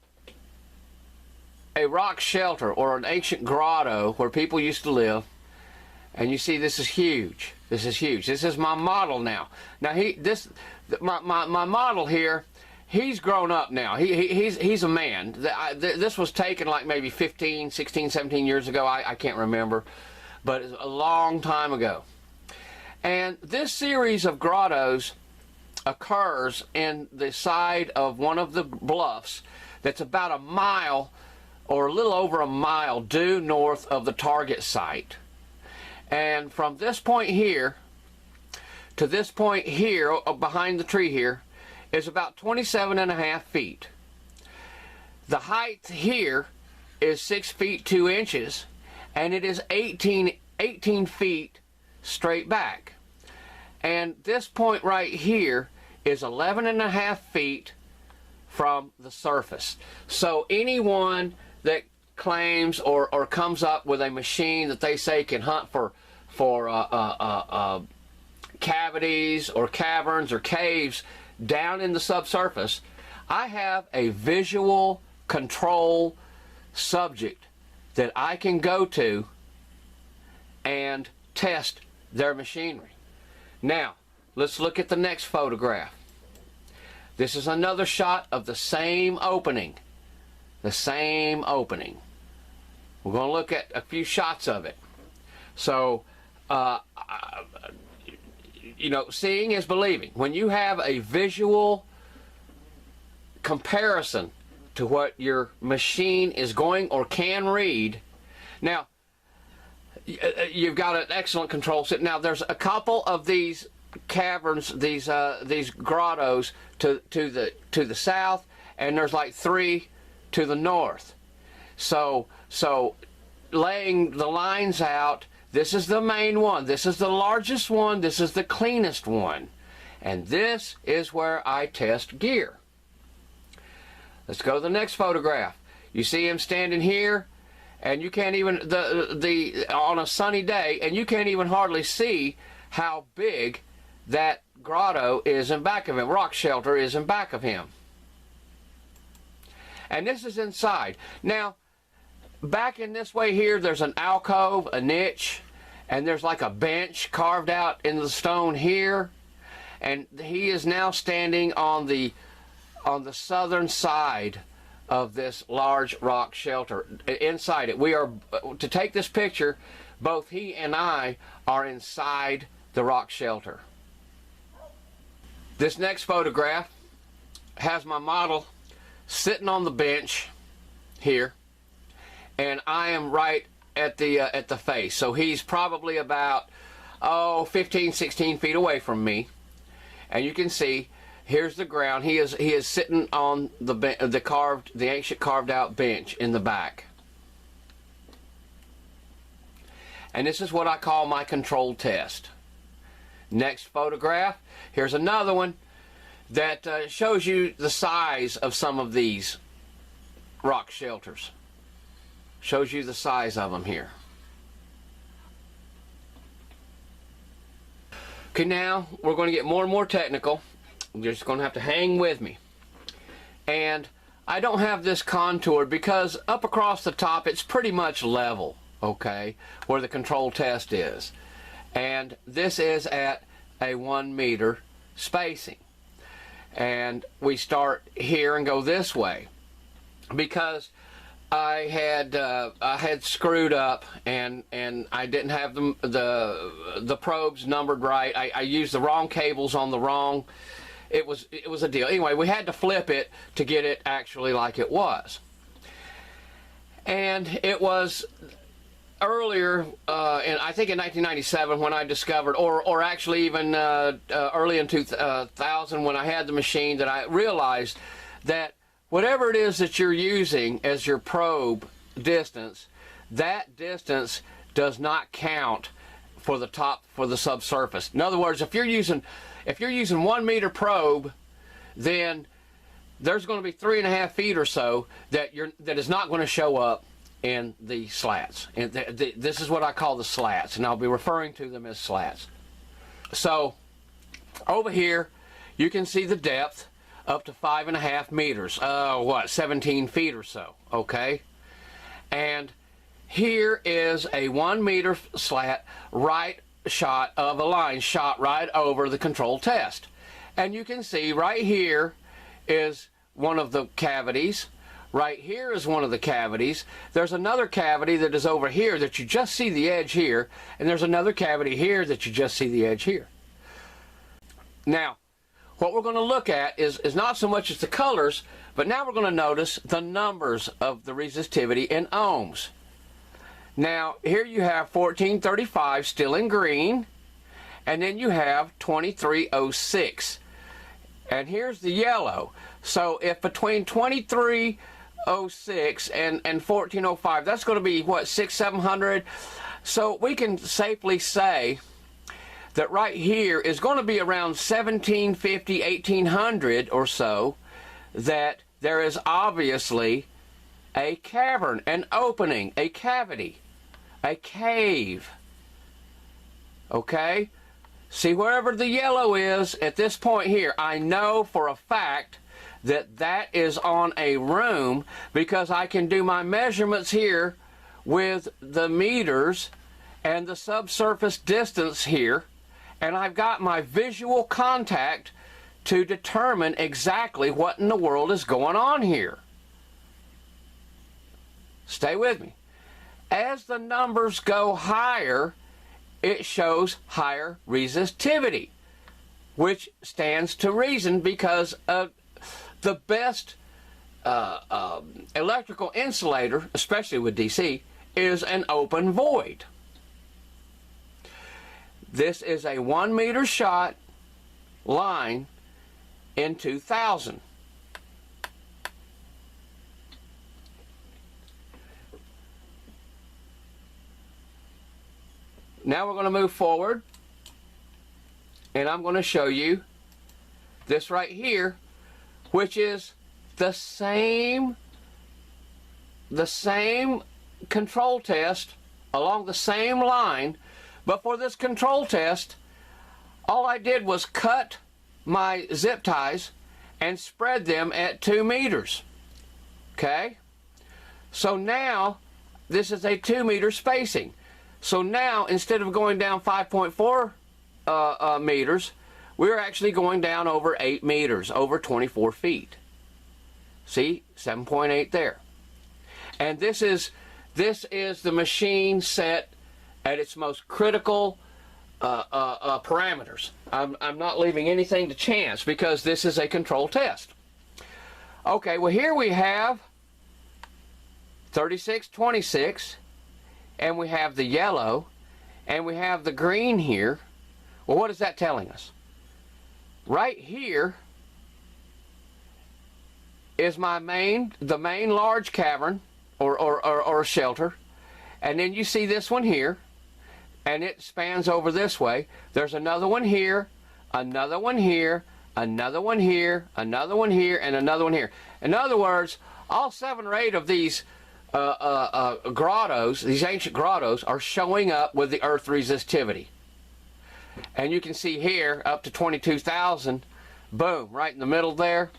Speaker 1: a rock shelter or an ancient grotto where people used to live. And you see, this is huge. This is huge. This is my model now. Now my model here, he's grown up now. He's a man. This was taken like maybe 15, 16, 17 years ago. I can't remember, but it's a long time ago. And this series of grottos occurs in the side of one of the bluffs that's about a mile or a little over a mile due north of the target site. And from this point here to this point here behind the tree here is about 27.5 feet. The height here is 6 feet 2 inches, and it is 18 feet straight back. And this point right here is 11.5 feet from the surface. So anyone that claims or comes up with a machine that they say can hunt for cavities or caverns or caves down in the subsurface, I have a visual control subject that I can go to and test their machinery. Now, let's look at the next photograph. This is another shot of the same opening. The same opening. We're going to look at a few shots of it. So, you know, seeing is believing. When you have a visual comparison to what your machine is going or can read, now, you've got an excellent control set. Now, there's a couple of these caverns, these grottos to the south, and there's like 3 to the north. So laying the lines out, this is the main one, this is the largest one, this is the cleanest one, and this is where I test gear. Let's go to the next photograph. You see him standing here, and you can't even on a sunny day, and you can't even hardly see how big that grotto is in back of him, rock shelter is in back of him. And this is inside. Now, back in this way here, there's an alcove, a niche, and there's like a bench carved out in the stone here. And he is now standing on the southern side of this large rock shelter. Inside it, we are, to take this picture, both he and I are inside the rock shelter. This next photograph has my model sitting on the bench here, and I am right at the face. So he's probably about 15, 16 feet away from me, and you can see here's the ground. He is sitting on the ancient carved out bench in the back. And this is what I call my control test. Next photograph, here's another one that shows you the size of some of these rock shelters. Shows you the size of them here. Okay, now we're going to get more and more technical. You're just going to have to hang with me. And I don't have this contoured because up across the top it's pretty much level, okay, where the control test is. And this is at a 1 meter spacing. And we start here and go this way because I had screwed up and I didn't have the probes numbered right. I used the wrong cables on the wrong. It was a deal. Anyway, we had to flip it to get it actually like it was. And it was earlier, I think in 1997 when I discovered, or actually even early in 2000 when I had the machine, that I realized that whatever it is that you're using as your probe distance, that distance does not count for the subsurface. In other words, if you're using 1 meter probe, then there's going to be 3.5 feet or so that is not going to show up in the slats. And this is what I call the slats, and I'll be referring to them as slats. So over here you can see the depth up to 5.5 meters, 17 feet or so, okay? And here is a 1 meter slat right shot of a line shot right over the control test. And you can see right here is one of the cavities. Right here is one of the cavities. There's another cavity that is over here that you just see the edge here, and there's another cavity here that you just see the edge here. Now, what we're going to look at is not so much as the colors, but now we're going to notice the numbers of the resistivity in ohms. Now, here you have 1435 still in green, and then you have 2306. And here's the yellow. So if between 2306 and 1405, that's going to be what, 600-700. So we can safely say that right here is going to be around 1750, 1800 or so, that there is obviously a cavern, an opening, a cavity, a cave. Okay? See, wherever the yellow is at this point here, I know for a fact that that is on a room because I can do my measurements here with the meters and the subsurface distance here, and I've got my visual contact to determine exactly what in the world is going on here. Stay with me. As the numbers go higher, it shows higher resistivity, which stands to reason because the best electrical insulator, especially with DC, is an open void. This is a 1 meter shot line in 2000. Now we're going to move forward, and I'm going to show you this right here, which is the same control test along the same line, but for this control test, all I did was cut my zip ties and spread them at 2 meters. Okay? So now, this is a 2 meter spacing. So now, instead of going down 5.4 meters, we're actually going down over 8 meters, over 24 feet. See, 7.8 there. And this is the machine set at its most critical parameters. I'm not leaving anything to chance because this is a control test. Okay, well here we have 3626, and we have the yellow, and we have the green here. Well, what is that telling us? Right here is the main large cavern or shelter, and then you see this one here, and it spans over this way. There's another one here, another one here, another one here, another one here, and another one here. In other words, all 7 or 8 of these grottos, these ancient grottos, are showing up with the earth resistivity. And you can see here up to 22,000, boom, right in the middle there.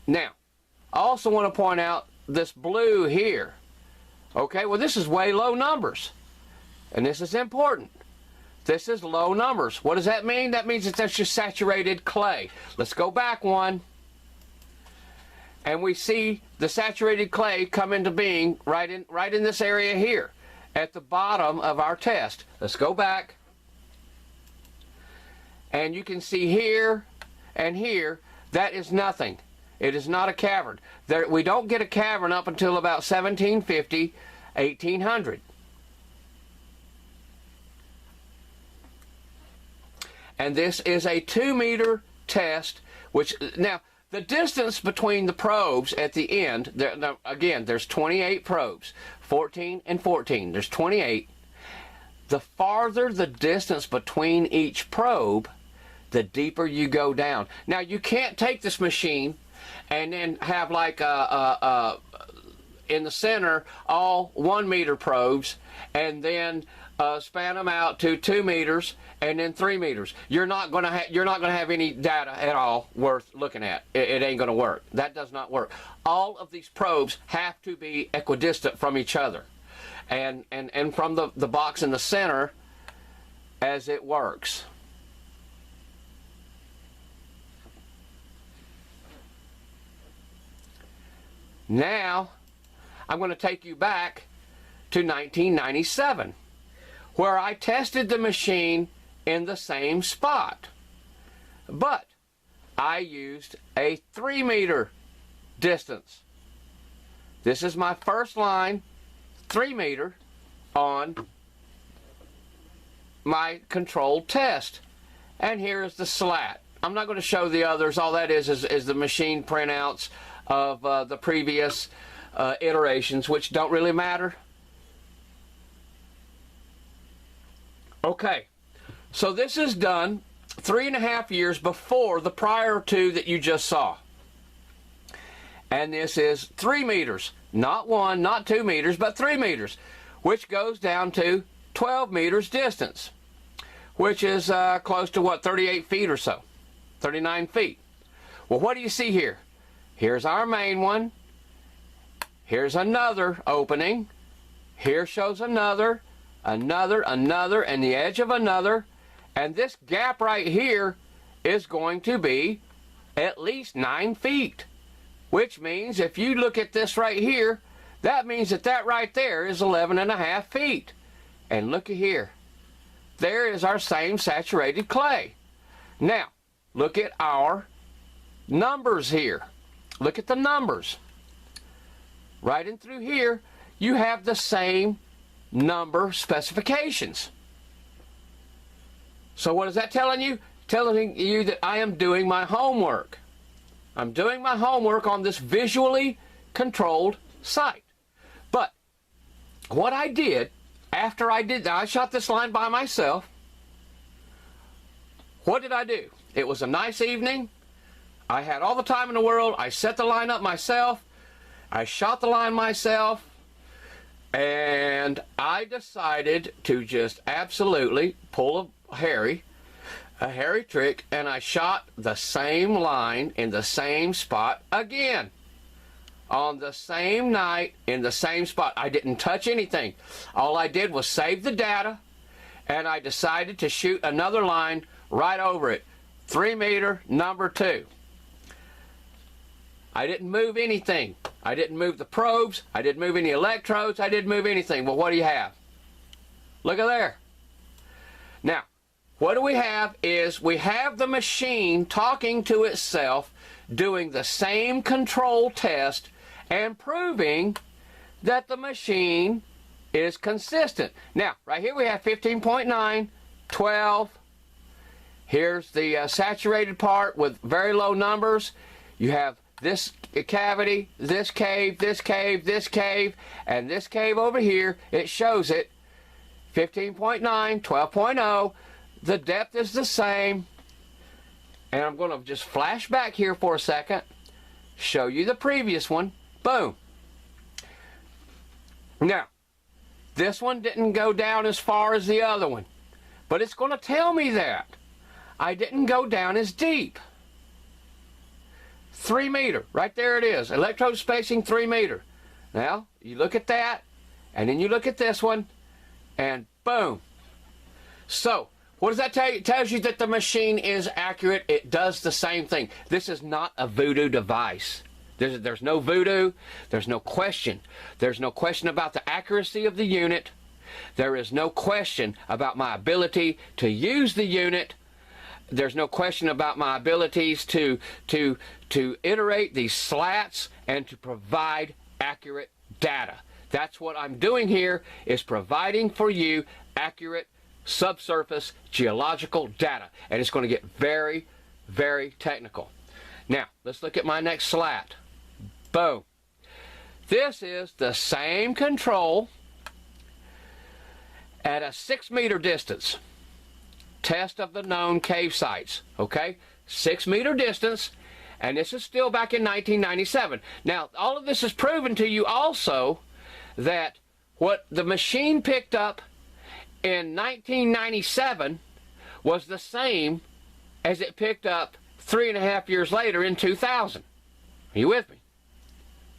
Speaker 1: Now, I also want to point out this blue here. Okay, well this is way low numbers, and this is important. This is low numbers. What does that mean? That means that's just saturated clay. Let's go back one. And we see the saturated clay come into being right in this area here at the bottom of our test. Let's go back. And you can see here and here, that is nothing. It is not a cavern. We don't get a cavern up until about 1750, 1800. And this is a 2 meter test, which now, the distance between the probes at the end, now again, there's 28 probes, 14 and 14, there's 28. The farther the distance between each probe, the deeper you go down. Now, you can't take this machine and then have like in the center all 1 meter probes and then span them out to 2 meters and then 3 meters. You're not going to have any data at all worth looking at. It ain't going to work. That does not work. All of these probes have to be equidistant from each other, and from the box in the center as it works. Now, I'm going to take you back to 1997, where I tested the machine in the same spot, but I used a 3 meter distance. This is my first line, 3 meter, on my controlled test. And here is the slat. I'm not going to show the others. All that is the machine printouts of the previous iterations, which don't really matter. Okay, so this is done 3.5 years before the prior two that you just saw. And this is 3 meters, not 1, not 2 meters, but 3 meters, which goes down to 12 meters distance, which is close to what, 38 feet or so, 39 feet. Well, what do you see here? Here's our main one. Here's another opening. Here shows another, and the edge of another, and this gap right here is going to be at least 9 feet, which means if you look at this right here, that means that that right there is 11.5 feet. And look at here. There is our same saturated clay. Now, look at our numbers here. Look at the numbers. Right in through here, you have the same number specifications. So what is that telling you? Telling you that I am doing my homework. I'm doing my homework on this visually controlled site. But what I did, after I shot this line by myself, what did I do? It was a nice evening. I had all the time in the world. I set the line up myself. I shot the line myself. And I decided to just absolutely pull a Harry trick, and I shot the same line in the same spot again. On the same night, in the same spot. I didn't touch anything. All I did was save the data, and I decided to shoot another line right over it. 3 meter, number 2. I didn't move anything. I didn't move the probes. I didn't move any electrodes. I didn't move anything. Well, what do you have? Look at there. Now, what do we have is we have the machine talking to itself, doing the same control test and proving that the machine is consistent. Now, right here we have 15.9, 12. Here's the saturated part with very low numbers. You have this cavity, this cave, this cave, this cave, and this cave over here. It shows it. 15.9, 12.0. The depth is the same. And I'm going to just flash back here for a second. Show you the previous one. Boom. Now, this one didn't go down as far as the other one. But it's going to tell me that. I didn't go down as deep. 3 meter. Right there it is. Electrode spacing 3 meter. Now, you look at that. And then you look at this one. And boom. So, what does that tell you? It tells you that the machine is accurate. It does the same thing. This is not a voodoo device. There's no voodoo. There's no question. There's no question about the accuracy of the unit. There is no question about my ability to use the unit. There's no question about my abilities to iterate these slats and to provide accurate data. That's what I'm doing here, is providing for you accurate subsurface geological data. And it's going to get very, very technical. Now, let's look at my next slat. Boom. This is the same control at a 6 meter distance. Test of the known cave sites. Okay? 6 meter distance. And this is still back in 1997. Now, all of this is proven to you also that what the machine picked up in 1997 was the same as it picked up 3.5 years later in 2000. Are you with me?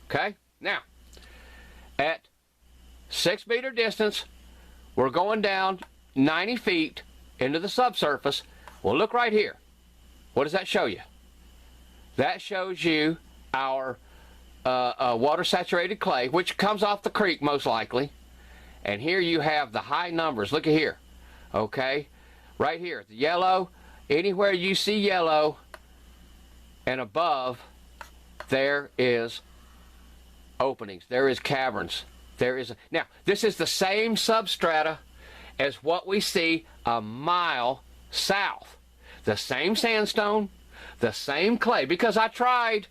Speaker 1: Okay? Now, at 6 meter distance, we're going down 90 feet into the subsurface. Well, look right here. What does that show you? That shows you our water-saturated clay, which comes off the creek most likely. And here you have the high numbers. Look at here. Okay? Right here. The yellow. Anywhere you see yellow and above, there is openings. There is caverns. There is now, this is the same substrata as what we see a mile south. The same sandstone, the same clay. Because I tried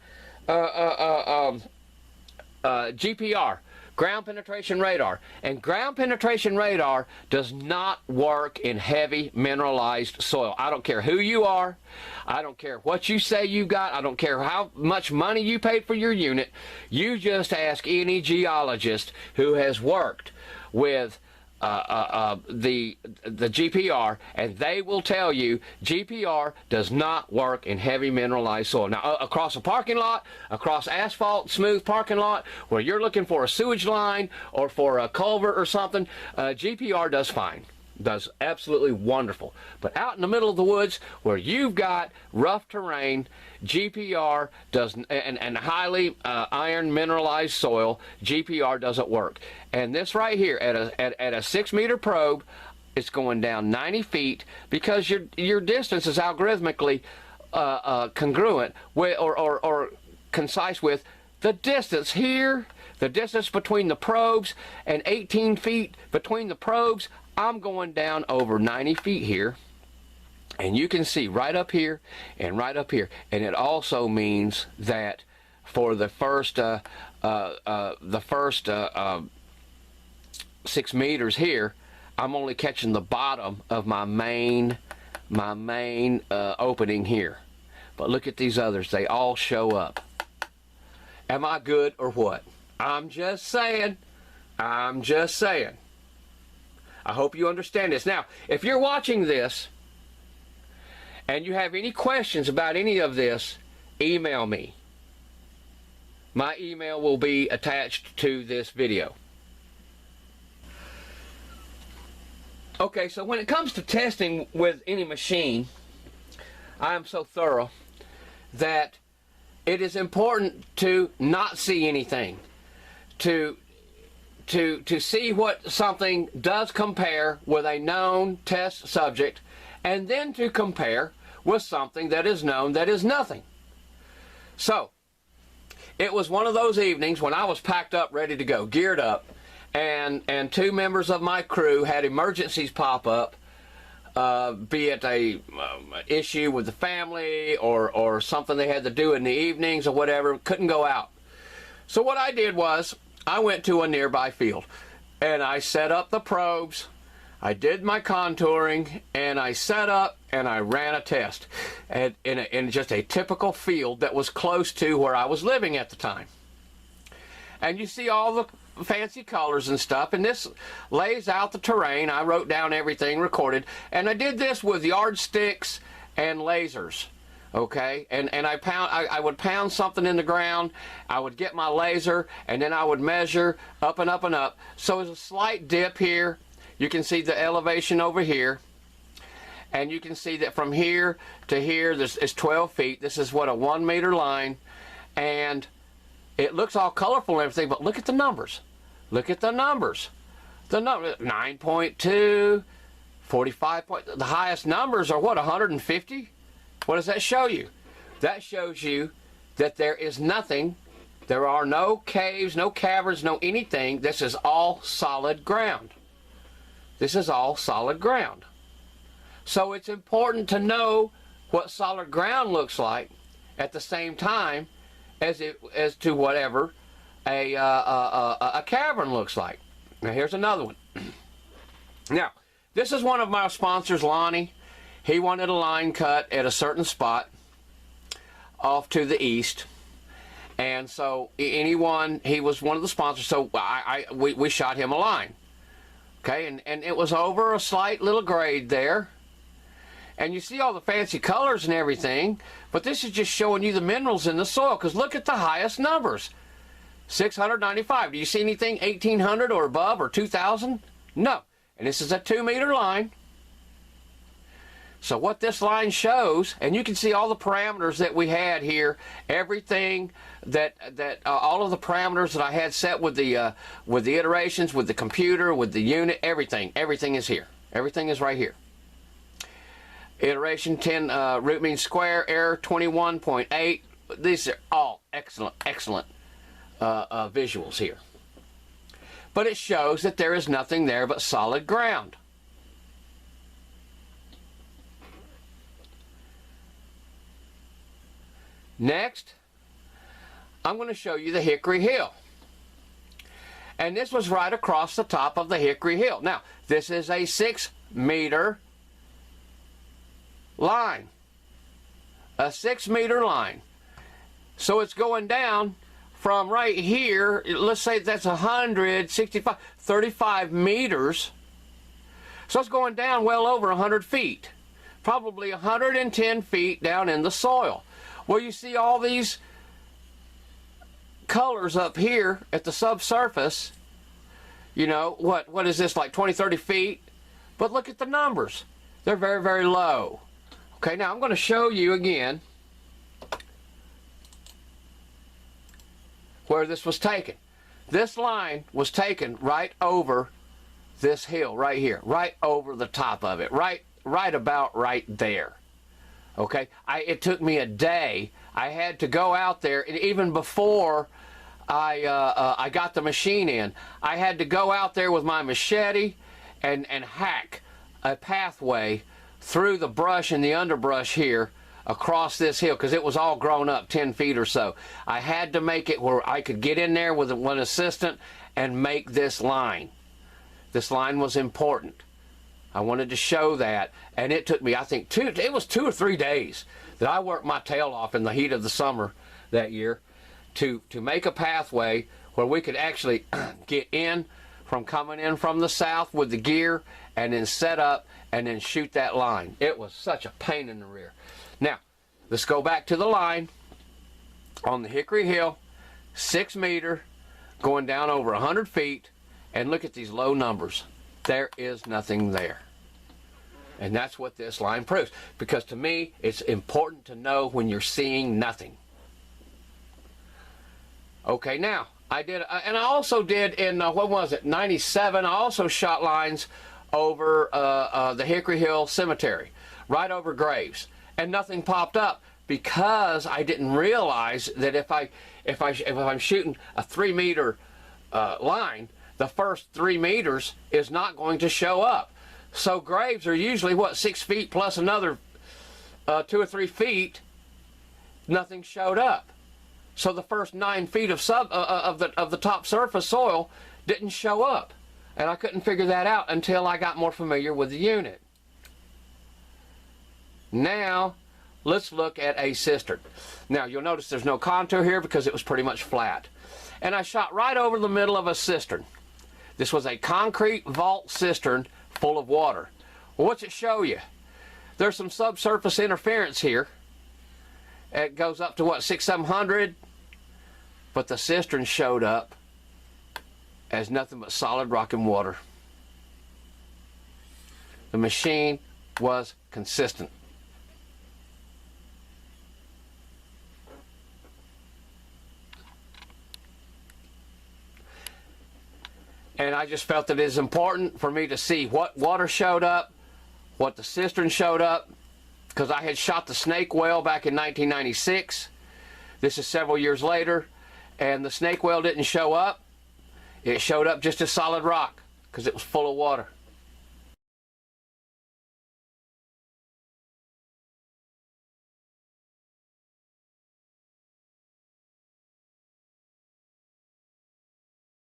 Speaker 1: GPR, ground penetration radar, and ground penetration radar does not work in heavy mineralized soil. I don't care who you are. I don't care what you say you got. I don't care how much money you paid for your unit. You just ask any geologist who has worked with GPR, and they will tell you GPR does not work in heavy mineralized soil. Now, across a parking lot, across asphalt, smooth parking lot, where you're looking for a sewage line or for a culvert or something, GPR does fine. Does absolutely wonderful. But out in the middle of the woods where you've got rough terrain, GPR does, and highly iron mineralized soil, GPR doesn't work. And this right here at a 6-meter probe, it's going down 90 feet because your distance is algorithmically congruent with, or concise with the distance here, the distance between the probes, and 18 feet between the probes. I'm going down over 90 feet here, and you can see right up here and right up here. And it also means that for the first 6 meters here, I'm only catching the bottom of my main opening here. But look at these others; they all show up. Am I good or what? I'm just saying. I'm just saying. I hope you understand this. Now, if you're watching this and you have any questions about any of this, email me. My email will be attached to this video. Okay, so when it comes to testing with any machine, I am so thorough that it is important to not see anything, to see what something does compare with a known test subject, and then to compare with something that is known that is nothing. So, it was one of those evenings when I was packed up, ready to go, geared up, and 2 members of my crew had emergencies pop up, be it a issue with the family or something they had to do in the evenings or whatever, couldn't go out. So what I did was, I went to a nearby field and I set up the probes, I did my contouring, and I set up and I ran a test in just a typical field that was close to where I was living at the time. And you see all the fancy colors and stuff, and this lays out the terrain. I wrote down everything, recorded, and I did this with yardsticks and lasers. Okay, and I would pound something in the ground, I would get my laser, and then I would measure up and up and up. So there's a slight dip here. You can see the elevation over here, and you can see that from here to here it's 12 feet. This is what, a 1 meter line, and it looks all colorful and everything, but look at the numbers. Look at the numbers. The number 9.2, 45 point. The highest numbers are what, 150? What does that show you? That shows you that there is nothing, there are no caves, no caverns, no anything. This is all solid ground. This is all solid ground. So it's important to know what solid ground looks like at the same time as to whatever a cavern looks like. Now here's another one. Now, this is one of my sponsors, Lonnie. He wanted a line cut at a certain spot off to the east, and so he was one of the sponsors, so we shot him a line. Okay, and it was over a slight little grade there, and you see all the fancy colors and everything, but this is just showing you the minerals in the soil, because look at the highest numbers. 695. Do you see anything 1800 or above, or 2000? No. And this is a 2 meter line. So what this line shows, and you can see all the parameters that we had here, everything that all of the parameters that I had set with the iterations, with the computer, with the unit, everything is here. Everything is right here. Iteration 10 root mean square, error 21.8. These are all excellent visuals here. But it shows that there is nothing there but solid ground. Next, I'm going to show you the Hickory Hill. And this was right across the top of the Hickory Hill. Now, this is a 6 meter line. A 6 meter line. So it's going down from right here, let's say that's 165, 35 meters So it's going down well over 100 feet. Probably 110 feet down in the soil. Well, you see all these colors up here at the subsurface. You know, what is this, like 20, 30 feet? But look at the numbers. They're very, very low. Okay, now I'm going to show you again where this was taken. This line was taken right over this hill right here, right over the top of it, right about right there. Okay, it took me a day. I had to go out there, and even before I got the machine in, I had to go out there with my machete and hack a pathway through the brush and the underbrush here across this hill, because it was all grown up 10 feet or so. I had to make it where I could get in there with one assistant and make this line. This line was important. I wanted to show that, and it took me, I think, it was 2 or 3 days that I worked my tail off in the heat of the summer that year to make a pathway where we could actually get in from coming in from the south with the gear, and then set up and then shoot that line. It was such a pain in the rear. Now, let's go back to the line on the Hickory Hill, 6 meter, going down over 100 feet, and look at these low numbers. There is nothing there. And that's what this line proves. Because to me, it's important to know when you're seeing nothing. Okay, now, I did, and I also did in, what was it, 97, I also shot lines over the Hickory Hill Cemetery, right over graves. And nothing popped up because I didn't realize that if I'm shooting a 3 meter line, the first 3 meters is not going to show up. So graves are usually, what, 6 feet plus another 2 or 3 feet. Nothing showed up. So the first 9 feet of the top surface soil didn't show up. And I couldn't figure that out until I got more familiar with the unit. Now, let's look at a cistern. Now, you'll notice there's no contour here because it was pretty much flat. And I shot right over the middle of a cistern. This was a concrete vault cistern full of water. Well, what's it show you? There's some subsurface interference here. It goes up to, what, 600-700? But the cistern showed up as nothing but solid rock and water. The machine was consistent. And I just felt that it is important for me to see what water showed up, what the cistern showed up, because I had shot the snake well back in 1996. This is several years later, and the snake well didn't show up. It showed up just as solid rock because it was full of water.